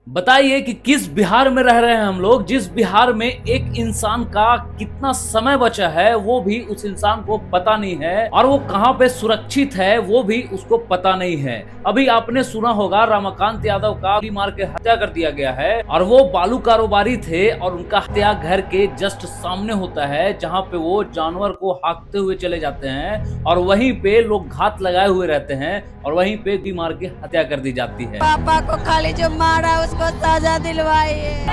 बताइए कि किस बिहार में रह रहे हैं हम लोग, जिस बिहार में एक इंसान का कितना समय बचा है वो भी उस इंसान को पता नहीं है और वो कहां पे सुरक्षित है वो भी उसको पता नहीं है। अभी आपने सुना होगा रमाकांत यादव का गोली मार के हत्या कर दिया गया है और वो बालू कारोबारी थे और उनका हत्या घर के जस्ट सामने होता है जहां पे वो जानवर को हाँकते हुए चले जाते हैं और वहीं पे लोग घात लगाए हुए रहते हैं और वहीं पे गोली मार के हत्या कर दी जाती है। पापा को खाली जो मारा उसको सजा दिलवाइए।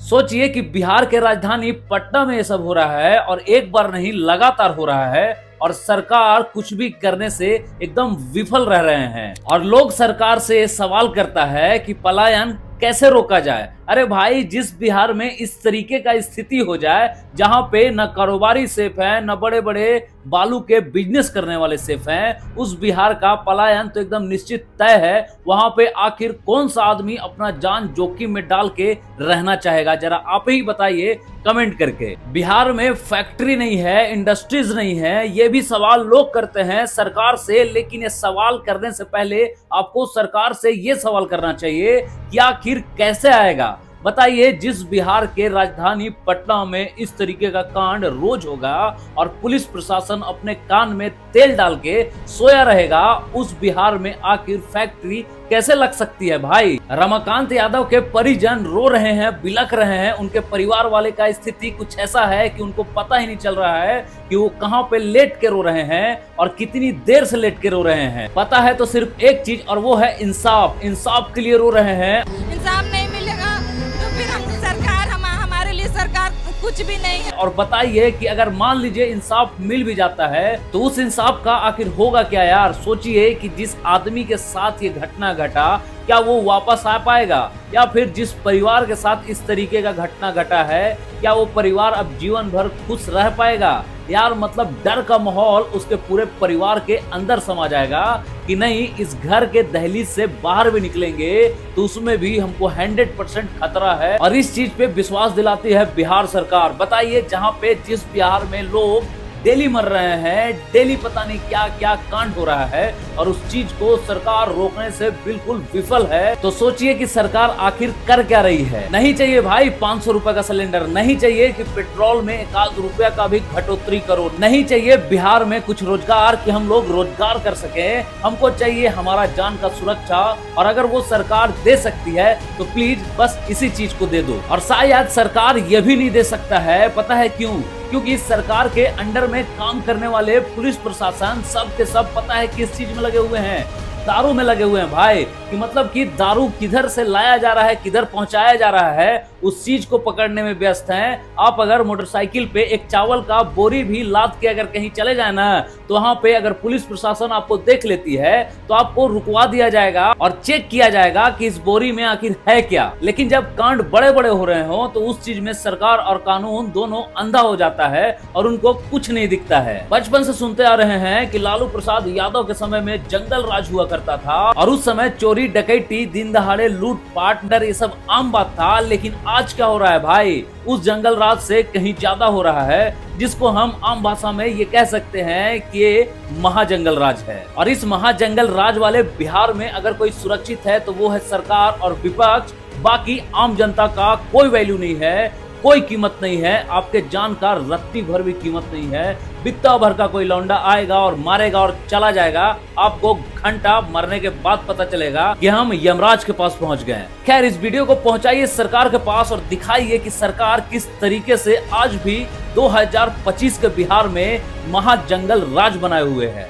सोचिए कि बिहार के राजधानी पटना में ये सब हो रहा है और एक बार नहीं लगातार हो रहा है और सरकार कुछ भी करने से एकदम विफल रह रहे हैं और लोग सरकार से सवाल करता है कि पलायन कैसे रोका जाए। अरे भाई, जिस बिहार में इस तरीके का स्थिति हो जाए जहां पे न कारोबारी सेफ है न बड़े बड़े बालू के बिजनेस करने वाले सेफ हैं, उस बिहार का पलायन तो एकदम निश्चित तय है। वहां पे आखिर कौन सा आदमी अपना जान जोखिम में डाल के रहना चाहेगा, जरा आप ही बताइए कमेंट करके। बिहार में फैक्ट्री नहीं है, इंडस्ट्रीज नहीं है, ये भी सवाल लोग करते हैं सरकार से, लेकिन ये सवाल करने से पहले आपको सरकार से ये सवाल करना चाहिए कि आखिर कैसे आएगा। बताइए, जिस बिहार के राजधानी पटना में इस तरीके का कांड रोज होगा और पुलिस प्रशासन अपने कान में तेल डाल के सोया रहेगा, उस बिहार में आखिर फैक्ट्री कैसे लग सकती है भाई। रमाकांत यादव के परिजन रो रहे हैं, बिलख रहे हैं। उनके परिवार वाले का स्थिति कुछ ऐसा है कि उनको पता ही नहीं चल रहा है कि वो कहां पे लेट के रो रहे हैं और कितनी देर से लेट के रो रहे हैं। पता है तो सिर्फ एक चीज और वो है इंसाफ। इंसाफ के लिए रो रहे हैं। इंसाफ नहीं मिलेगा तो फिर हम सरकार हमारे लिए सरकार कुछ भी नहीं है। और बताइए कि अगर मान लीजिए इंसाफ मिल भी जाता है तो उस इंसाफ का आखिर होगा क्या यार। सोचिए कि जिस आदमी के साथ ये घटना घटा, क्या वो वापस आ पाएगा, या फिर जिस परिवार के साथ इस तरीके का घटना घटा है क्या वो परिवार अब जीवन भर खुश रह पाएगा यार। मतलब डर का माहौल उसके पूरे परिवार के अंदर समा जाएगा कि नहीं, इस घर के दहलीज से बाहर भी निकलेंगे तो उसमें भी हमको 100% खतरा है। और इस चीज पे विश्वास दिलाती है बिहार सरकार। बताइए, जहां पे जिस बिहार में लोग डेली मर रहे हैं, डेली पता नहीं क्या क्या कांड हो रहा है और उस चीज को सरकार रोकने से बिल्कुल विफल है, तो सोचिए कि सरकार आखिर कर क्या रही है। नहीं चाहिए भाई 500 रुपए का सिलेंडर, नहीं चाहिए कि पेट्रोल में 1 रुपया का भी घटोतरी करो, नहीं चाहिए बिहार में कुछ रोजगार कि हम लोग रोजगार कर सके। हमको चाहिए हमारा जान का सुरक्षा, और अगर वो सरकार दे सकती है तो प्लीज बस इसी चीज को दे दो। और शायद सरकार ये भी नहीं दे सकता है, पता है क्यों? क्योंकि इस सरकार के अंडर में काम करने वाले पुलिस प्रशासन सब के सब पता है किस चीज में लगे हुए हैं, दारू में लगे हुए हैं भाई। कि मतलब कि दारू किधर से लाया जा रहा है, किधर पहुंचाया जा रहा है, उस चीज को पकड़ने में व्यस्त हैं। आप अगर मोटरसाइकिल पे एक चावल का बोरी भी लाद के अगर कहीं चले जाए ना, तो वहां पे अगर पुलिस प्रशासन आपको देख लेती है तो आपको रुकवा दिया जाएगा और चेक किया जाएगा कि इस बोरी में आखिर है क्या। लेकिन जब कांड बड़े बड़े हो रहे हो तो उस चीज में सरकार और कानून दोनों अंधा हो जाता है और उनको कुछ नहीं दिखता है। बचपन से सुनते आ रहे हैं कि लालू प्रसाद यादव के समय में जंगल राज हुआ करता था और उस समय चोरी डकैती, दिन दहाड़े लूट पाट, डर, ये सब आम बात था। लेकिन आज क्या हो रहा है भाई, उस जंगल राज से कहीं ज्यादा हो रहा है, जिसको हम आम भाषा में ये कह सकते हैं कि ये महाजंगल राज है। और इस महाजंगल राज वाले बिहार में अगर कोई सुरक्षित है तो वो है सरकार और विपक्ष। बाकी आम जनता का कोई वैल्यू नहीं है, कोई कीमत नहीं है। आपके जान का रत्ती भर भी कीमत नहीं है। बित्ता भर का कोई लौंडा आएगा और मारेगा और चला जाएगा, आपको घंटा मरने के बाद पता चलेगा कि हम यमराज के पास पहुंच गए। खैर, इस वीडियो को पहुंचाइए सरकार के पास और दिखाइए कि सरकार किस तरीके से आज भी 2025 के बिहार में महाजंगल राज बनाए हुए है।